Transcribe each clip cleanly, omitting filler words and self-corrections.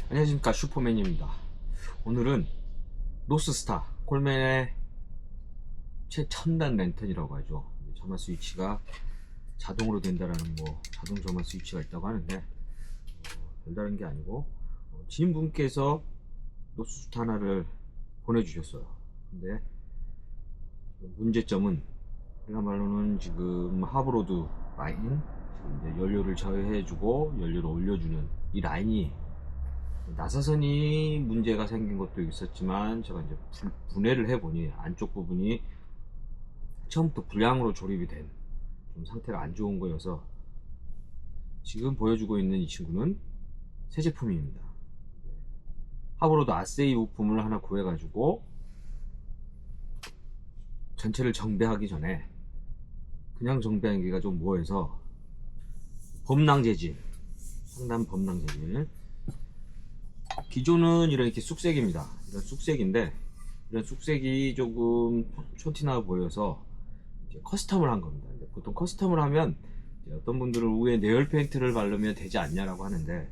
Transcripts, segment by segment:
안녕하십니까, 슈퍼맨입니다. 오늘은 노스스타 콜맨의 최첨단 랜턴이라고 하죠. 점화 스위치가 자동으로 된다라는 자동 점화 스위치가 있다고 하는데 별다른 게 아니고 지인분께서 노스스타 하나를 보내주셨어요. 근데 문제점은 그야말로는 지금 하브로드 라인, 지금 이제 연료를 제어해주고 연료를 올려주는 이 라인이 나사선이 문제가 생긴 것도 있었지만, 제가 이제 분해를 해보니 안쪽 부분이 처음부터 불량으로 조립이 된 좀 상태가 안 좋은 거여서 지금 보여주고 있는 이 친구는 새 제품입니다. 하브로드 아세이 부품을 하나 구해가지고 전체를 정비하기 전에 그냥 정비하기가 좀 뭐해서 범랑 재질, 상단 범랑 재질, 기존은 이렇게 쑥색입니다. 이런 쑥색인데, 이런 쑥색이 조금 촌티나 보여서 이제 커스텀을 한 겁니다. 근데 보통 커스텀을 하면 어떤 분들은 위에 내열 페인트를 바르면 되지 않냐라고 하는데,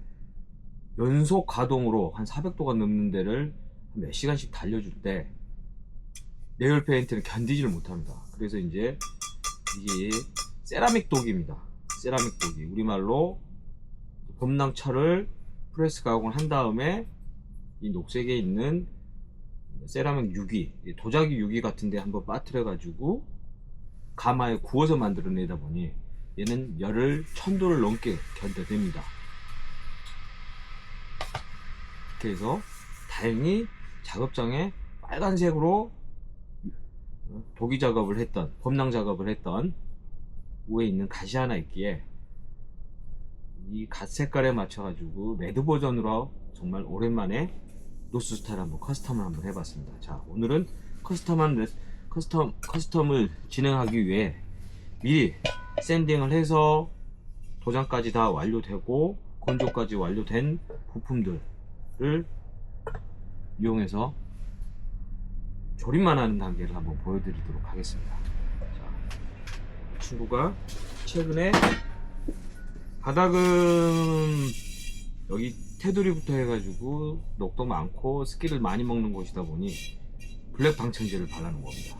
연속 가동으로 한 400도가 넘는 데를 몇 시간씩 달려줄 때 내열 페인트는 견디지를 못합니다. 그래서 이제 이게 세라믹 독입니다. 세라믹 독이 우리말로 범랑철을 프레스 가공을 한 다음에 이 녹색에 있는 세라믹 유기, 도자기 유기 같은데 한번 빠뜨려 가지고 가마에 구워서 만들어내다 보니 얘는 열을 1000도를 넘게 견뎌냅니다. 그래서 다행히 작업장에 빨간색으로 도기 작업을 했던, 범랑 작업을 했던 위에 있는 갓이 하나 있기에 이 갓 색깔에 맞춰 가지고 레드 버전으로 정말 오랜만에 노스스타를 한번 커스텀을 한번 해봤습니다. 자, 오늘은 커스텀을 진행하기 위해 미리 샌딩을 해서 도장까지 다 완료되고 건조까지 완료된 부품들을 이용해서 조립만 하는 단계를 한번 보여드리도록 하겠습니다. 자, 이 친구가 최근에 바닥은 여기 테두리부터 해가지고 녹도 많고 습기를 많이 먹는 곳이다 보니 블랙 방천제를 발라놓은 겁니다.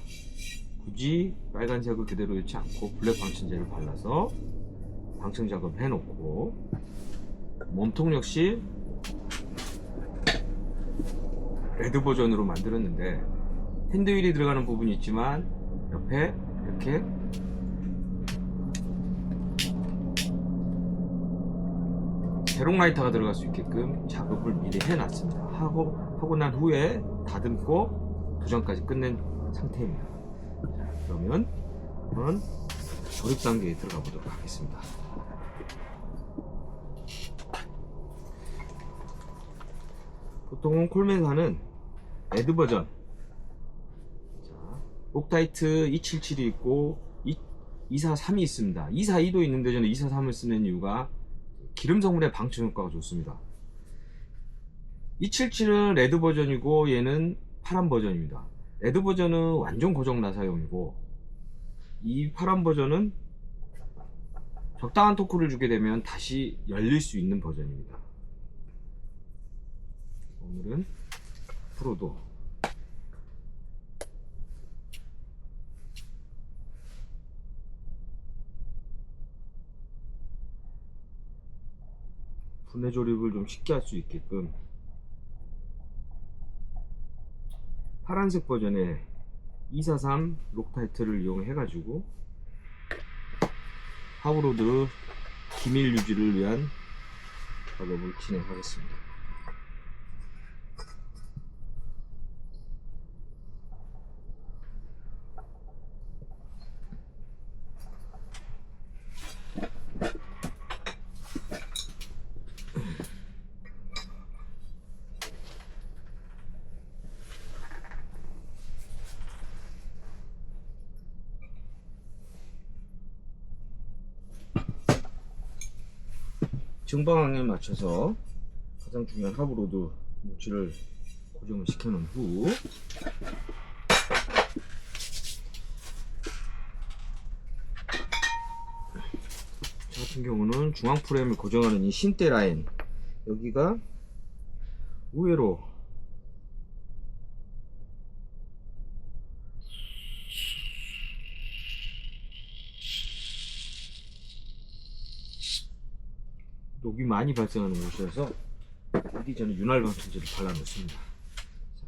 굳이 빨간색을 그대로 넣지 않고 블랙 방천제를 발라서 방청 작업을 해놓고, 몸통 역시 레드 버전으로 만들었는데 핸드휠이 들어가는 부분이 있지만 옆에 이렇게 제롱 라이터가 들어갈 수 있게끔 작업을 미리 해놨습니다. 하고 난 후에 다듬고 도장까지 끝낸 상태입니다. 자, 그러면 한번 조립 단계에 들어가 보도록 하겠습니다. 보통은 콜맨사는 레드 버전, 록타이트 277이 있고 243이 있습니다. 242도 있는데 저는 243을 쓰는 이유가 기름 성분의 방충 효과가 좋습니다. 277은 레드 버전이고 얘는 파란 버전입니다. 레드 버전은 완전 고정 나사용이고, 이 파란 버전은 적당한 토크를 주게 되면 다시 열릴 수 있는 버전입니다. 오늘은 앞으로도 분해 조립을 좀 쉽게 할 수 있게끔 파란색 버전의 243 록타이트를 이용해 가지고 하브로드 기밀 유지를 위한 작업을 진행하겠습니다. 정방향에 맞춰서 가장 중요한 하브로드 뭉치를 고정을 시켜 놓은 후, 저 같은 경우는 중앙 프레임을 고정하는 이 신대 라인, 여기가 의외로 녹이 많이 발생하는 곳이어서 여기 저는 윤활방 천지를 발라 놓습니다. 자,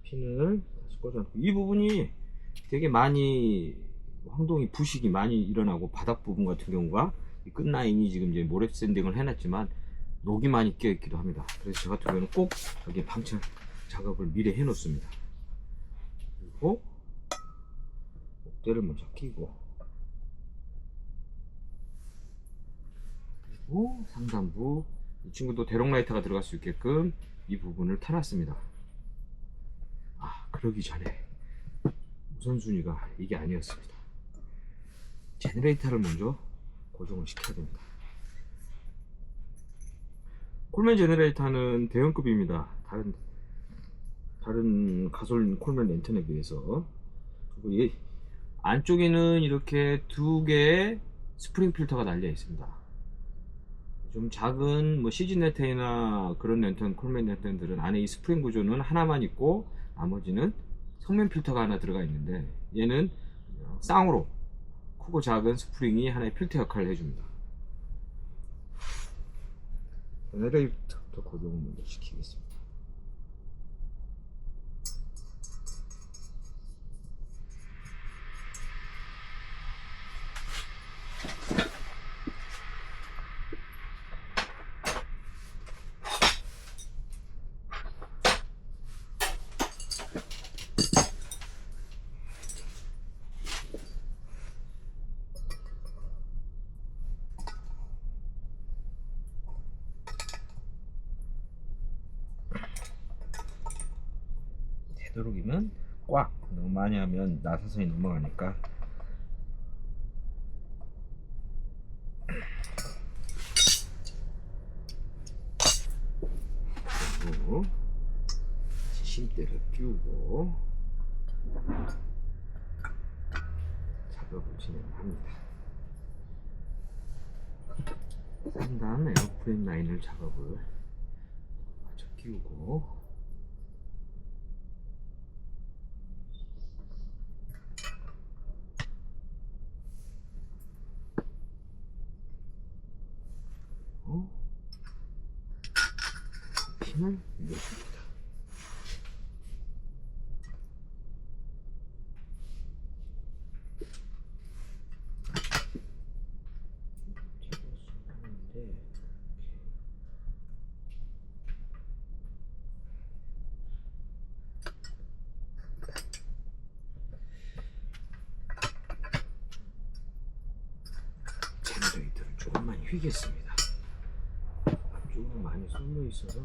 핀을 다시 꽂아놓고 이 부분이 되게 많이 황동이 부식이 많이 일어나고 바닥 부분 같은 경우가 이 끝 라인이 지금 이제 모래 샌딩을 해놨지만 녹이 많이 끼어 있기도 합니다. 그래서 저 같은 경우는 꼭 여기 방철 작업을 미리 해 놓습니다. 그리고 목대를 먼저 끼고, 그리고 상단부 이 친구도 대롱 라이터가 들어갈 수 있게끔 이 부분을 타놨습니다. 그러기 전에 우선순위가 이게 아니었습니다. 제너레이터를 먼저 고정을 시켜야 됩니다. 콜맨 제너레이터는 대형급입니다. 다른 가솔린 콜맨 랜턴에 비해서. 그리고 이 안쪽에는 이렇게 두 개의 스프링 필터가 달려 있습니다. 좀 작은 뭐 시즌 랜턴이나 그런 랜턴, 콜맨 랜턴들은 안에 이 스프링 구조는 하나만 있고 나머지는 성면 필터가 하나 들어가 있는데, 얘는 쌍으로 크고 작은 스프링이 하나의 필터 역할을 해줍니다. 제너레이터부터 고정을 먼저 시키겠습니다. 되도록이면 꽉, 너무 많이 하면 나사선이 넘어가니까 그리고 심대를 끼우고 작업을 진행합니다. 3단 에어프레임 라인을 작업을 맞춰 끼우고, 핀을 밀어줍니다. 제너레이터를 조금만 휘겠습니다. 조금 많이 쏠려 있어서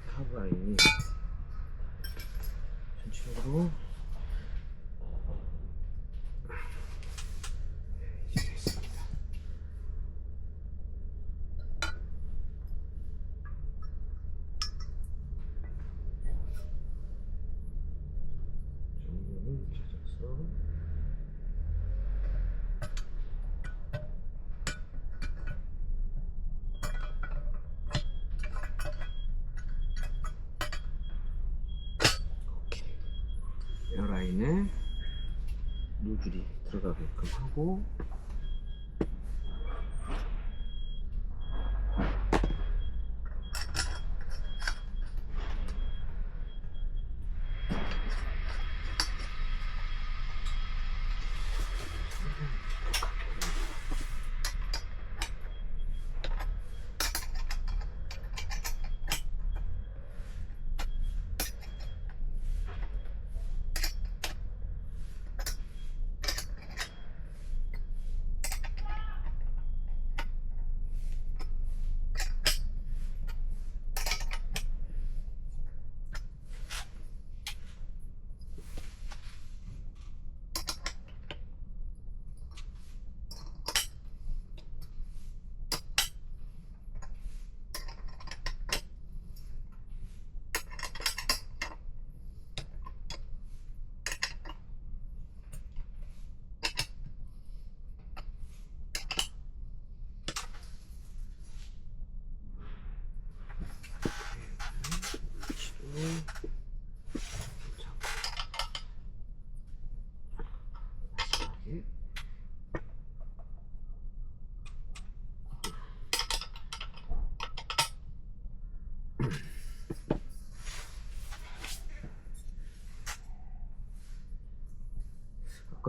카브 라인이 전체적으로 이제 됐습니다. 정면을 찾아서 에어라인에 노즐이 들어가게끔 하고,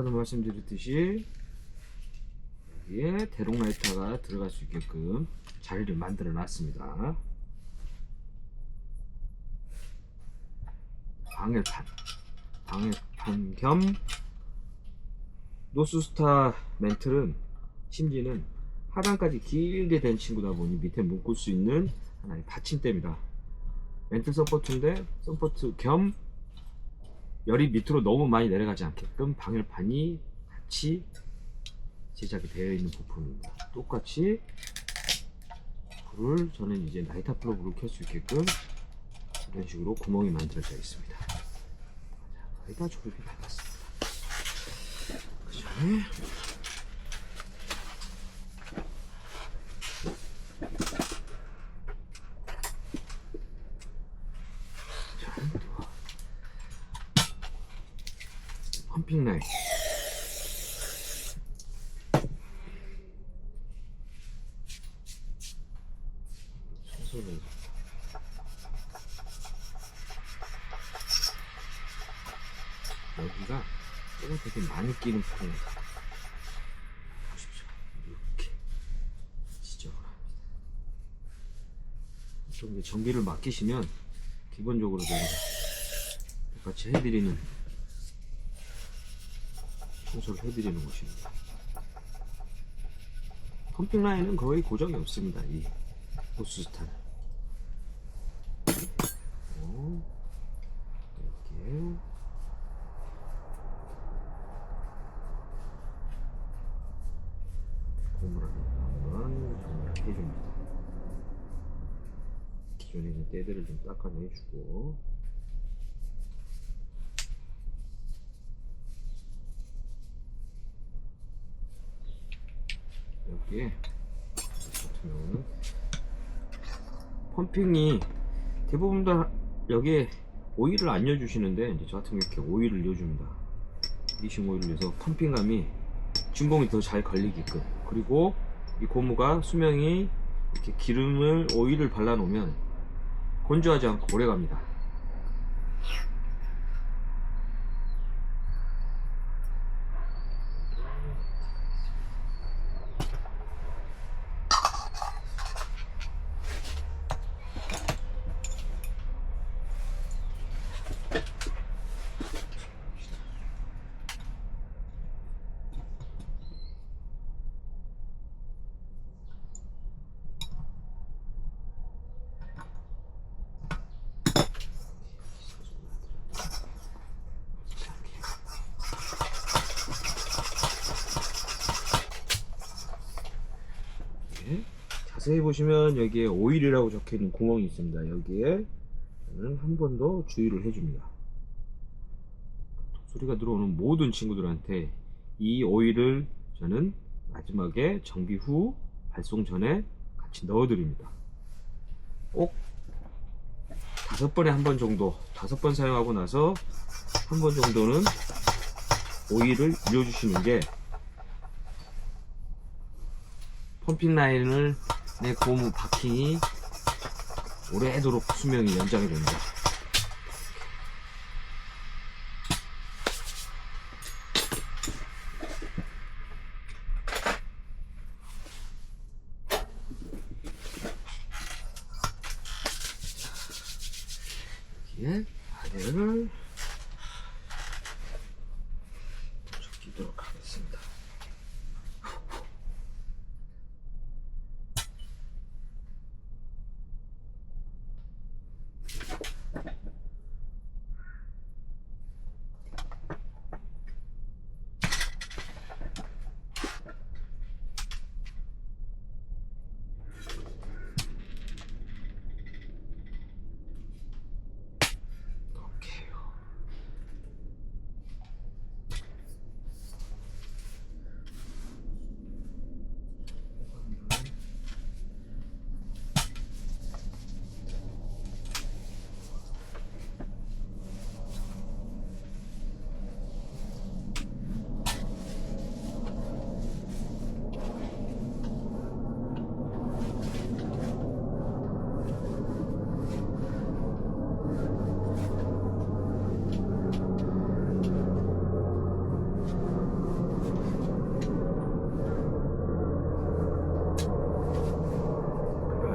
아까도 말씀드렸듯이 여기에 대롱 라이터가 들어갈 수 있게끔 자리를 만들어 놨습니다. 방열판 겸 노스스타 멘틀은 심지는 하단까지 길게 된 친구다 보니 밑에 묶을 수 있는 하나의 받침대입니다. 멘틀 서포트인데 서포트 겸 열이 밑으로 너무 많이 내려가지 않게끔 방열판이 같이 제작이 되어 있는 부품입니다. 똑같이 불을 저는 이제 나이타 플러그를 켤 수 있게끔 이런 식으로 구멍이 만들어져 있습니다. 자, 거의 다 조립이 닫았습니다. 그 전에 펌핑 라인 청소를 여기가 때가 되게 많이 끼는 편입니다. 보십시오. 이렇게 지적을 합니다. 좀 이제 전기를 맡기시면 기본적으로 제가 똑같이 해드리는 청소를 해드리는 것입니다. 펌핑 라인은 거의 고정이 없습니다. 이 노스스타는 이렇게 고무를 한번 정리를 해줍니다. 기존에 있는 때들을 좀 닦아내주고 여기에 같은 경우는 펌핑이 대부분 다 여기에 오일을 안 넣어주시는데 이제 저 같은 경우 이렇게 오일을 넣어줍니다. 이싱 오일을 넣어서 펌핑감이 진공이 더 잘 걸리게끔, 그리고 이 고무가 수명이 이렇게 기름을 오일을 발라 놓으면 건조하지 않고 오래 갑니다. 자세히 보시면 여기에 오일이라고 적혀있는 구멍이 있습니다. 여기에 저는 한 번 더 주의를 해줍니다. 소리가 들어오는 모든 친구들한테 이 오일을 저는 마지막에 정비 후 발송 전에 같이 넣어 드립니다. 꼭 5번에 한 번 정도, 5번 사용하고 나서 한 번 정도는 오일을 넣어주시는 게 펌핑 라인을 내 고무 바킹이 오래도록 수명이 연장이 됩니다. 여기에 아래를 끼도록 하겠습니다. 오케이요.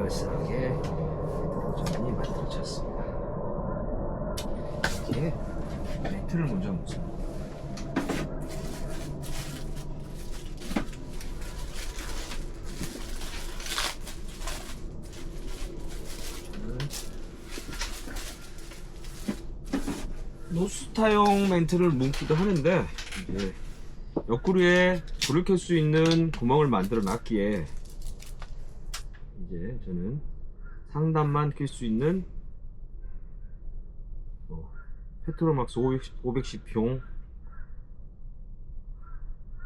그럴싸하게 도전이 만들어졌습니다. 이제 매트를 먼저 놓습니다. 노스타용 멘트를 뭉기도 하는데 이제 옆구리에 불을 켤 수 있는 구멍을 만들어 놨기에 이제 저는 상단만 낄 수 있는 페트로막스 510용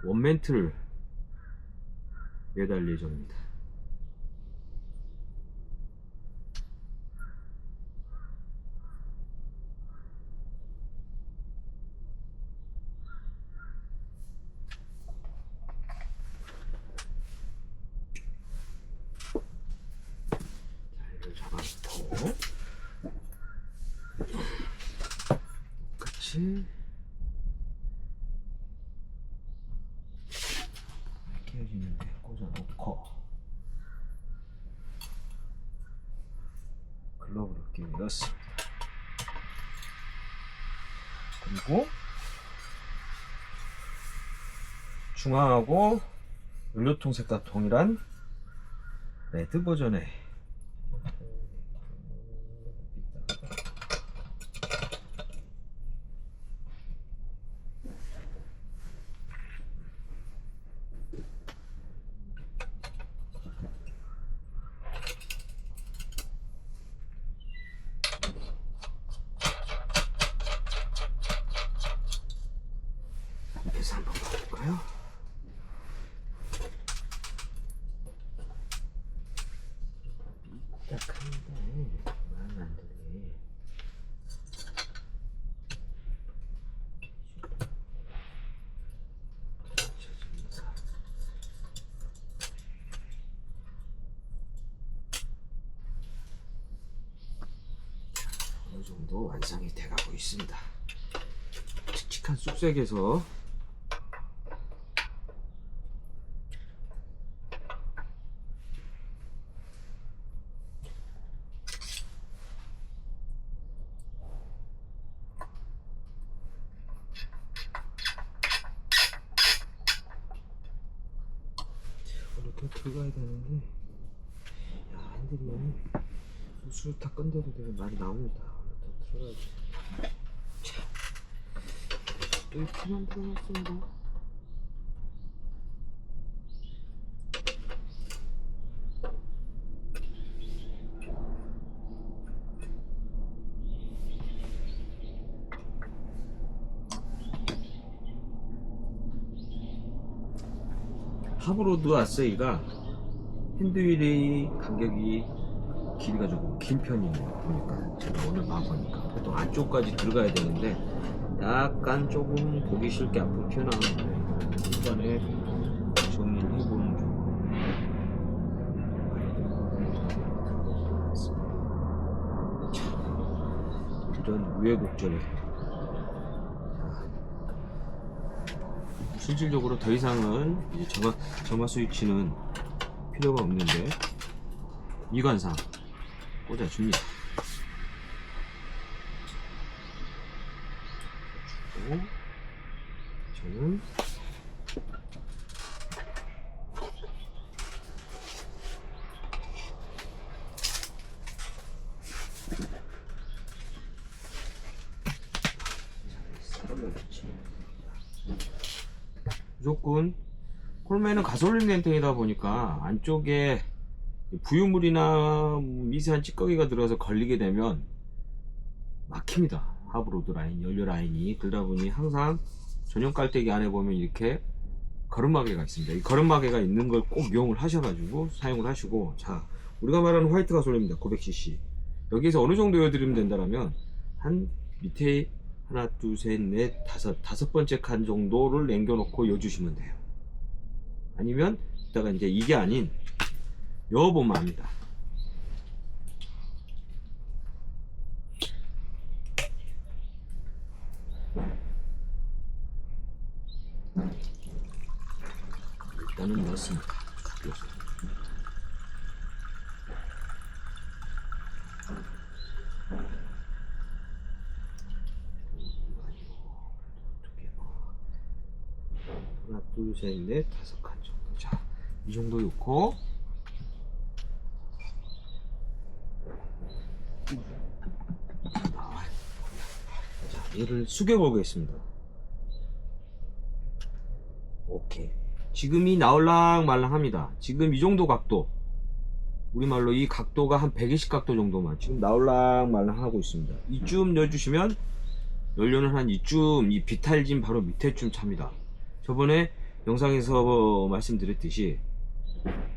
원멘트를 매달 예정입니다. 잡아놓고 같이 끼워지는데 꽂아놓고 글러브를 끼웠습니다. 그리고 중앙하고 연료통 색과 동일한 레드 버전의 그래서 한번 봐볼까요? 삐딱한데 마음에 안 드네. 어느 정도 완성이 돼가고 있습니다. 칙칙한 쑥색에서 이렇게 들어가야 되는데, 야, 핸들이 수술 다 끈대도 되게 많이 나옵니다. 더 들어가야지. 자, 이렇게 만들어놨습니다. 하브로드 아세이가 핸드윌의 간격이 길이가 조금 긴 편이네요. 보니까 제가 오늘 봐보니까 보통 안쪽까지 들어가야 되는데 약간 조금 보기 싫게 앞으로 튀어나오는데 중간에 정리를 해보는 중. 자, 이런 우여곡절에 실질적으로 더 이상은 이제 점화 스위치는 필요가 없는데 미관상 꽂아줍니다. 주고 저는 무조건 콜맨은 가솔린 렌탱이다 보니까 안쪽에 부유물이나 미세한 찌꺼기가 들어서 걸리게 되면 막힙니다. 하브로드 라인, 연료 라인이. 그러다 보니 항상 전용 깔때기 안에 보면 이렇게 거름마개가 있습니다. 이 거름마개가 있는 걸 꼭 이용을 하셔가지고 사용을 하시고, 자, 우리가 말하는 화이트 가솔린입니다. 900cc. 여기에서 어느 정도 여드리면 된다라면 한 밑에 하나, 둘, 셋, 넷, 다섯 번째 칸 정도를 남겨놓고 여주시면 돼요. 아니면 이따가 이제 이게 아닌 여보면 압니다. 일단은 넣었습니다. 둘, 셋, 넷, 다섯 칸 정도. 자, 이 정도 넣고 자, 얘를 숙여 보겠습니다. 오케이. 지금이 나올랑 말랑 합니다. 지금 이 정도 각도, 우리말로 이 각도가 한 120 각도 정도만 지금 나올랑 말랑 하고 있습니다. 이쯤 넣어주시면 연료는 한 이쯤, 이 비탈진 바로 밑에쯤 찹니다. 저번에 영상에서 말씀드렸듯이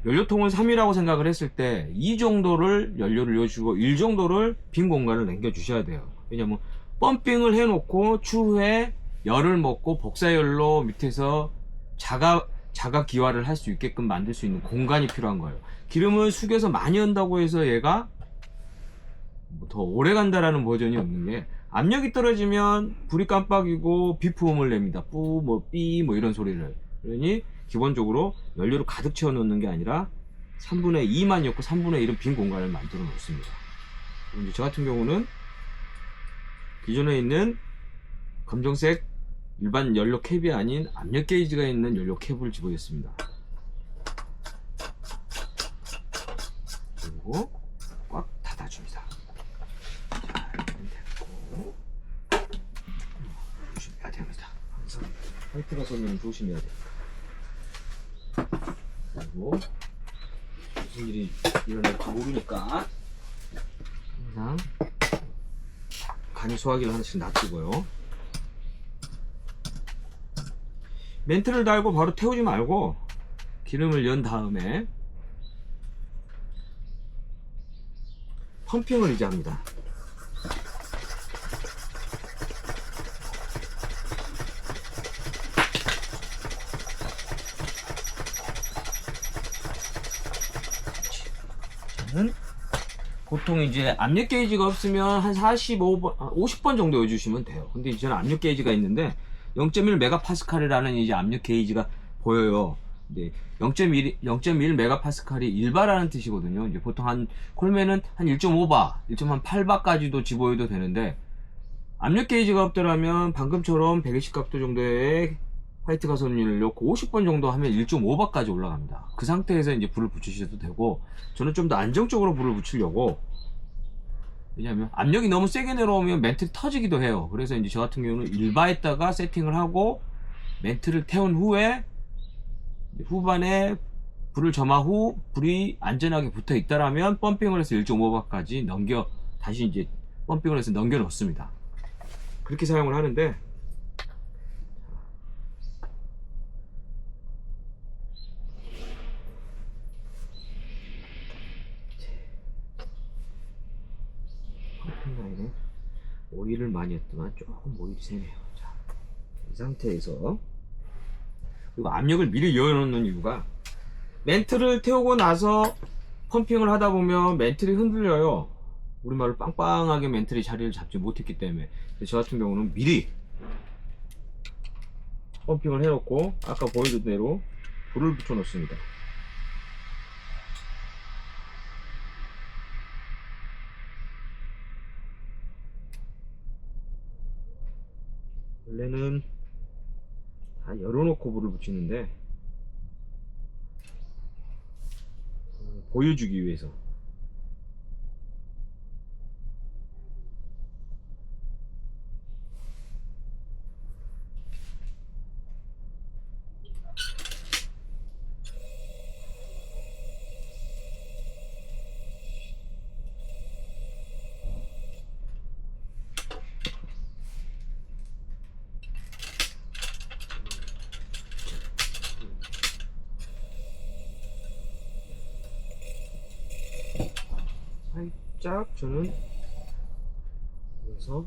연료통을 3이라고 생각을 했을 때 이 정도를 연료를 넣어주고 1 정도를 빈 공간을 남겨주셔야 돼요. 왜냐면 펌핑을 해놓고 추후에 열을 먹고 복사열로 밑에서 자가 기화를 할 수 있게끔 만들 수 있는 공간이 필요한 거예요. 기름을 숙여서 많이 한다고 해서 얘가 더 오래 간다라는 버전이 없는 게, 압력이 떨어지면 불이 깜빡이고 비품을 냅니다. 삐 이런 소리를. 그러니 기본적으로 연료를 가득 채워 넣는 게 아니라 3분의 2만 넣고 3분의 1은 빈 공간을 만들어 놓습니다. 이제 저 같은 경우는 기존에 있는 검정색 일반 연료 캡이 아닌 압력 게이지가 있는 연료 캡을 집어넣습니다. 그리고 꽉 닫아줍니다. 자, 이렇게 됐고, 조심해야 됩니다. 항상 화이트 가솔린은 조심해야 됩니다. 그리고 무슨 일이 일어날지 모르니까 항상 간이 소화기를 하나씩 놔두고요. 멘트를 달고 바로 태우지 말고 기름을 연 다음에 펌핑을 이제 합니다. 저는 보통 이제 압력 게이지가 없으면 한 45번, 50번 정도 넣어주시면 돼요. 근데 이제 저는 압력 게이지가 있는데 0.1 메가파스칼이라는 이제 압력 게이지가 보여요. 네, 0.1 메가파스칼이 일바라는 뜻이거든요. 이제 보통 한 콜맨은 한 1.5바, 1.8바까지도 집어넣어도 되는데, 압력 게이지가 없더라면 방금처럼 120각도 정도의 화이트 가솔린을 넣고 50번 정도 하면 1.5바까지 올라갑니다. 그 상태에서 이제 불을 붙이셔도 되고, 저는 좀 더 안정적으로 불을 붙이려고, 왜냐하면 압력이 너무 세게 내려오면 멘틀이 터지기도 해요. 그래서 이제 저 같은 경우는 1바에다가 세팅을 하고 멘틀을 태운 후에 후반에 불을 점화 후 불이 안전하게 붙어 있다라면 펌핑을 해서 1.5바까지 다시 이제 펌핑을 해서 넘겨 놓습니다. 그렇게 사용을 하는데, 펌핑 라인에 오일을 많이 했더만 조금 오일이 새네요. 자, 이 상태에서, 그리고 압력을 미리 이어놓는 이유가, 멘트를 태우고 나서 펌핑을 하다 보면 멘틀이 흔들려요. 우리말로 빵빵하게 멘틀이 자리를 잡지 못했기 때문에. 저 같은 경우는 미리 펌핑을 해놓고 아까 보여준 대로 불을 붙여 놓습니다. 원래는 다 열어놓고 불을 붙이는데 보여주기 위해서. 살짝 저는 그래서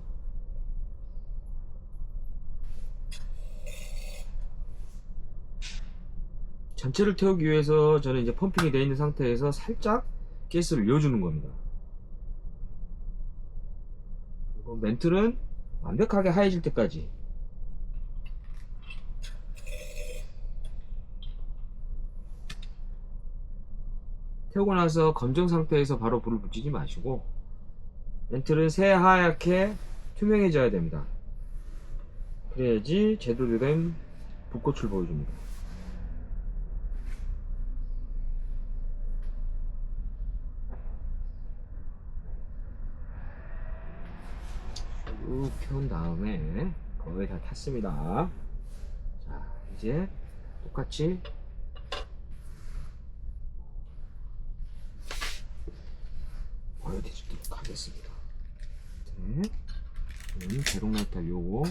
전체를 태우기 위해서 저는 이제 펌핑이 되어 있는 상태에서 살짝 가스를 이어주는 겁니다. 그리고 멘틀은 완벽하게 하얘질 때까지. 태우고 나서 검정 상태에서 바로 불을 붙이지 마시고 멘틀은 새하얗게 투명해져야 됩니다. 그래야지 제대로 된 불꽃을 보여줍니다. 쭉 펴온 다음에 거의 다 탔습니다. 자, 이제 똑같이 보여드리도록 하겠습니다. 네. 제롱라이터 요거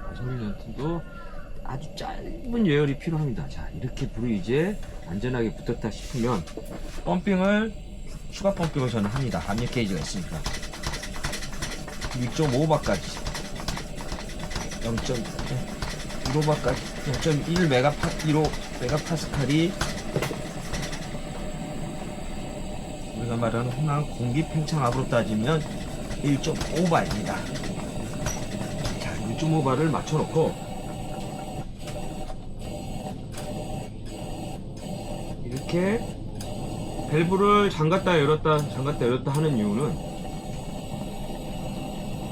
가솔린도 아주 짧은 예열이 필요합니다. 자, 이렇게 불이 이제 안전하게 붙었다 싶으면 펌핑을 추가 펌핑을 저는 합니다. 압력 게이지가 있으니까 6.5바까지 0.1호바까지 0.1메가파스칼이 우리가 말하는 흔한 공기 팽창압으로 따지면 1.5바입니다. 자, 1.5바를 맞춰놓고 이렇게 밸브를 잠갔다 열었다 하는 이유는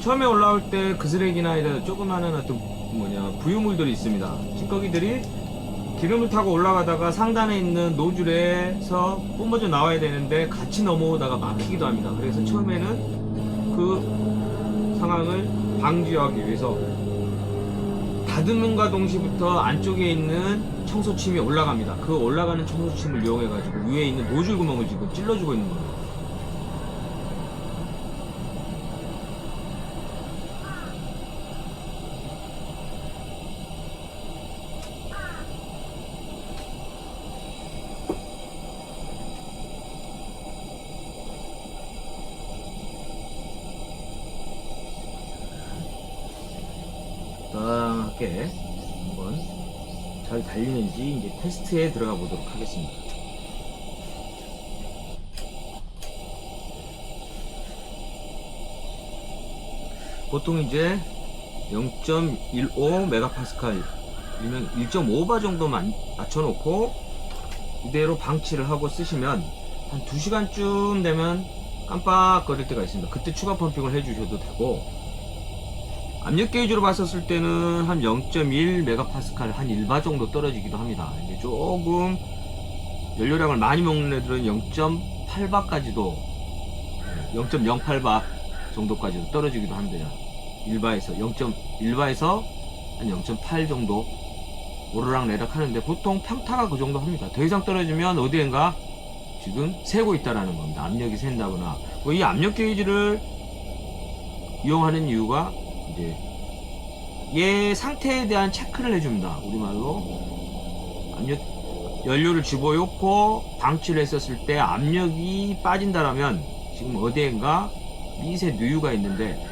처음에 올라올 때 그스레기나 이런 조그마한 어떤 부유물들이 있습니다. 찌꺼기들이 기름을 타고 올라가다가 상단에 있는 노즐에서 뿜어져 나와야 되는데 같이 넘어오다가 막히기도 합니다. 그래서 처음에는 그 상황을 방지하기 위해서 닫음과 동시부터 안쪽에 있는 청소침이 올라갑니다. 그 올라가는 청소침을 이용해 가지고 위에 있는 노즐 구멍을 지금 찔러주고 있는 겁니다. 적당하게 한번 잘 달리는지 이제 테스트에 들어가 보도록 하겠습니다. 보통 이제 0.15 메가파스칼 일명 1.5바 정도만 맞춰놓고 이대로 방치를 하고 쓰시면 한 2시간쯤 되면 깜빡거릴 때가 있습니다. 그때 추가 펌핑을 해주셔도 되고, 압력 게이지로 봤었을 때는 한 0.1 메가파스칼 한 1바 정도 떨어지기도 합니다. 이제 조금 연료량을 많이 먹는 애들은 0.8바까지도 0.08바 정도까지도 떨어지기도 합니다. 1바에서 0.1바에서 한 0.8 정도 오르락내락 하는데 보통 평타가 그 정도 합니다. 더 이상 떨어지면 어디엔가 지금 새고 있다라는 겁니다. 압력이 샌다거나. 이 압력 게이지를 이용하는 이유가 이제 얘 상태에 대한 체크를 해줍니다. 우리말로 연료를 집어넣고 방치를 했었을 때 압력이 빠진다라면 지금 어디엔가 미세 누유가 있는데,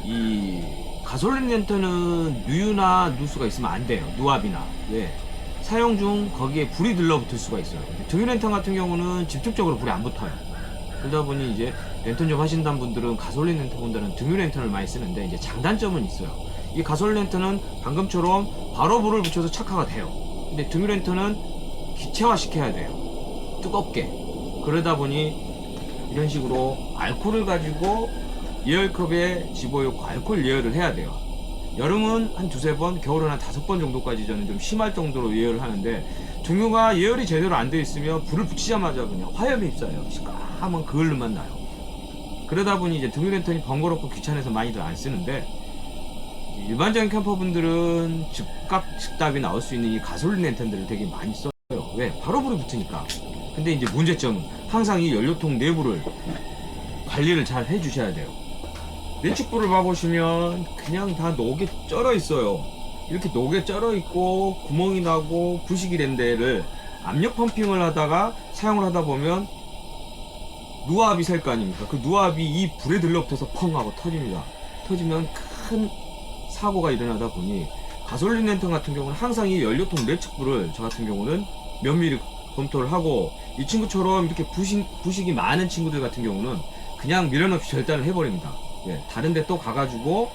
이 가솔린 랜턴은 누유나 누수가 있으면 안 돼요. 누압이나. 왜? 사용 중 거기에 불이 들러붙을 수가 있어요. 등유 랜턴 같은 경우는 직접적으로 불이 안 붙어요. 그러다 보니 이제 랜턴 좀 하신다는 분들은 가솔린 랜턴보다는 등유 랜턴을 많이 쓰는데, 이제 장단점은 있어요. 이 가솔린 랜턴은 방금처럼 바로 불을 붙여서 착화가 돼요. 근데 등유 랜턴은 기체화 시켜야 돼요. 뜨겁게. 그러다 보니 이런 식으로 알코올을 가지고 예열컵에 집어넣고 알코올 예열을 해야 돼요. 여름은 한 2-3번, 겨울은 한 5번 정도까지 저는 좀 심할 정도로 예열을 하는데, 등유가 예열이 제대로 안 되어 있으면 불을 붙이자마자 그냥 화염이 휩싸요. 시까만 그을름만 나요. 그러다 보니 이제 등유 랜턴이 번거롭고 귀찮아서 많이들 안 쓰는데, 일반적인 캠퍼분들은 즉각 즉답이 나올 수 있는 이 가솔린 랜턴들을 되게 많이 써요. 왜? 바로 불이 붙으니까. 근데 이제 문제점은 항상 이 연료통 내부를 관리를 잘 해주셔야 돼요. 내축불을 봐보시면 그냥 다 녹에 쩔어 있어요. 이렇게 녹에 쩔어 있고 구멍이 나고 부식이 된 데를 압력 펌핑을 하다가 사용을 하다 보면 누압이 셀 거 아닙니까? 그 누압이 이 불에 들러붙어서 펑 하고 터집니다. 터지면 큰 사고가 일어나다 보니 가솔린 랜턴 같은 경우는 항상 이 연료통 내축불을 저 같은 경우는 면밀히 검토를 하고, 이 친구처럼 이렇게 부식이 많은 친구들 같은 경우는 그냥 미련 없이 절단을 해버립니다. 예, 다른 데 또 가가지고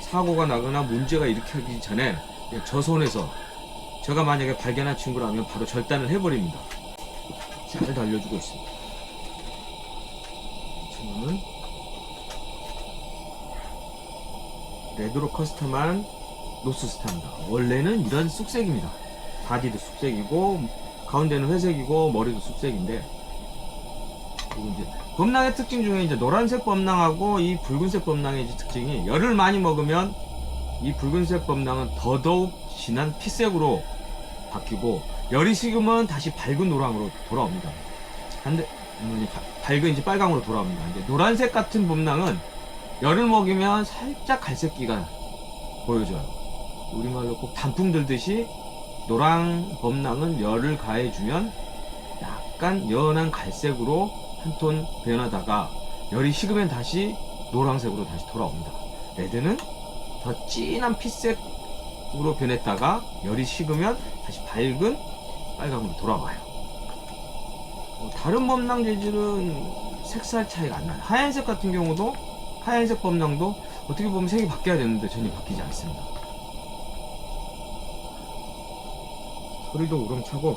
사고가 나거나 문제가 일으키기 전에 저 손에서 제가 만약에 발견한 친구라면 바로 절단을 해버립니다. 잘 달려주고 있습니다. 이 친구는 레드로 커스텀한 노스스타입니다. 원래는 이런 쑥색입니다. 바디도 쑥색이고 가운데는 회색이고 머리도 쑥색인데, 그리고 이제 범낭의 특징 중에 이제 노란색 범낭하고 이 붉은색 범낭의 이제 특징이, 열을 많이 먹으면 이 붉은색 범낭은 더더욱 진한 피색으로 바뀌고, 열이 식으면 다시 밝은 노랑으로 돌아옵니다. 근데 밝은 이제 빨강으로 돌아옵니다. 이제 노란색 같은 범낭은 열을 먹이면 살짝 갈색기가 보여져요. 우리말로 꼭 단풍 들듯이 노랑 범낭은 열을 가해주면 약간 연한 갈색으로 한 톤 변하다가, 열이 식으면 다시 노란색으로 다시 돌아옵니다. 레드는 더 진한 피색으로 변했다가 열이 식으면 다시 밝은 빨강으로 돌아와요. 다른 범낭 재질은 색살 차이가 안 나요. 하얀색 같은 경우도, 하얀색 범낭도 어떻게 보면 색이 바뀌어야 되는데 전혀 바뀌지 않습니다. 소리도 우렁차고,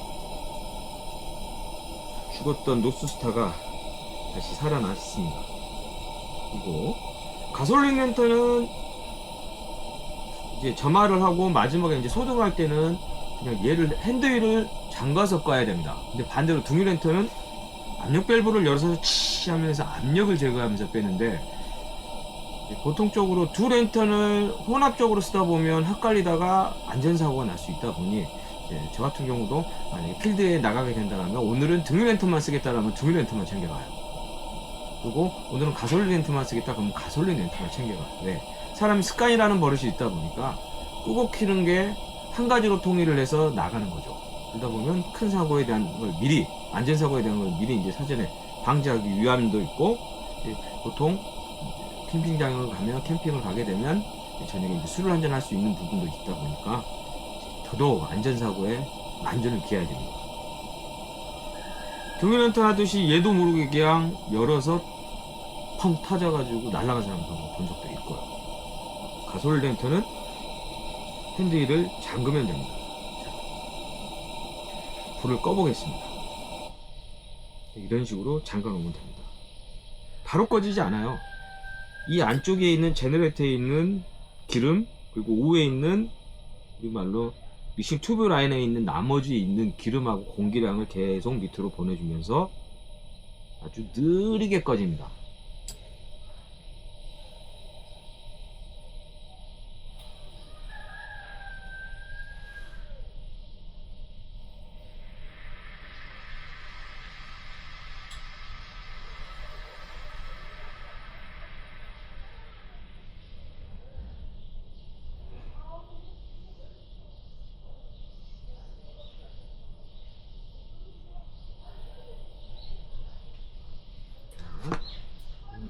죽었던 노스스타가 다시 살아났습니다. 그리고 가솔린 랜턴은 이제 점화를 하고 마지막에 이제 소등할 때는 그냥 얘를 핸드윌을 잠가서 꺼야 됩니다. 근데 반대로 등유 랜턴은 압력 밸브를 열어서 치 하면서 압력을 제거하면서 빼는데, 보통적으로 두 랜턴을 혼합적으로 쓰다 보면 헷갈리다가 안전사고가 날 수 있다 보니, 저 같은 경우도 만약에 필드에 나가게 된다면 오늘은 등유 랜턴만 쓰겠다라면 등유 랜턴만 챙겨가요. 그리고 오늘은 가솔린 랜턴만 쓰겠다 그러면 가솔린 랜턴만 챙겨가요. 왜? 사람이 습관이라는 버릇이 있다 보니까 끄고 켜는 게 한 가지로 통일을 해서 나가는 거죠. 그러다 보면 큰 사고에 대한 걸 미리, 안전사고에 대한 걸 미리 이제 사전에 방지하기 위함도 있고, 보통 캠핑장을 가면, 캠핑을 가게 되면 저녁에 이제 술을 한잔 할 수 있는 부분도 있다 보니까 더더욱 안전사고에 만전을 기해야 됩니다. 등유 랜턴 하듯이 얘도 모르게 그냥 열어서 펑 터져가지고 날아간 사람도 본 적도 있고요. 가솔린 랜턴은 핸드윌을 잠그면 됩니다. 자, 불을 꺼보겠습니다. 이런 식으로 잠가 놓으면 됩니다. 바로 꺼지지 않아요. 이 안쪽에 있는 제너레이터에 있는 기름, 그리고 우에 있는 우리말로 미싱 튜브 라인에 있는 나머지 있는 기름하고 공기량을 계속 밑으로 보내주면서 아주 느리게 꺼집니다.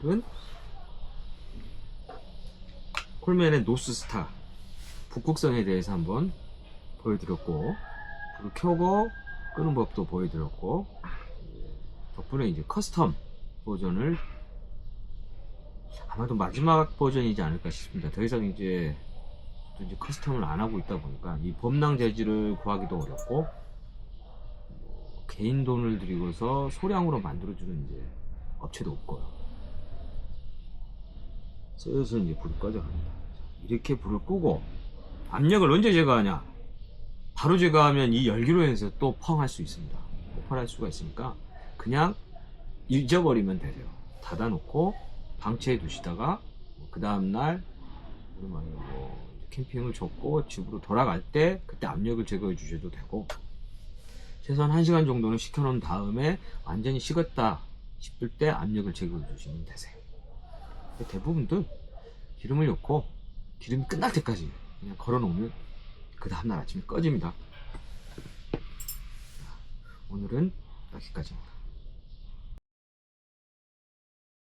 오늘은 콜맨의 노스스타 북극성에 대해서 한번 보여드렸고, 불을 켜고 끄는 법도 보여드렸고, 덕분에 이제 커스텀 버전을 아마도 마지막 버전이지 않을까 싶습니다. 더 이상 이제 커스텀을 안 하고 있다 보니까 이 범낭 재질을 구하기도 어렵고, 개인 돈을 들이고서 소량으로 만들어주는 이제 업체도 없고요. 슬슬 이제 불이 꺼져갑니다. 이렇게 불을 끄고 압력을 언제 제거하냐? 바로 제거하면 이 열기로 해서 또 펑 할 수 있습니다. 폭발할 수가 있으니까 그냥 잊어버리면 되세요. 닫아놓고 방치해 두시다가 그 다음날 캠핑을 접고 집으로 돌아갈 때 그때 압력을 제거해 주셔도 되고, 최소한 1시간 정도는 식혀놓은 다음에 완전히 식었다 싶을 때 압력을 제거해 주시면 되세요. 대부분들 기름을 넣고 기름이 끝날 때까지 그냥 걸어 놓으면 그 다음날 아침에 꺼집니다. 오늘은 여기까지입니다.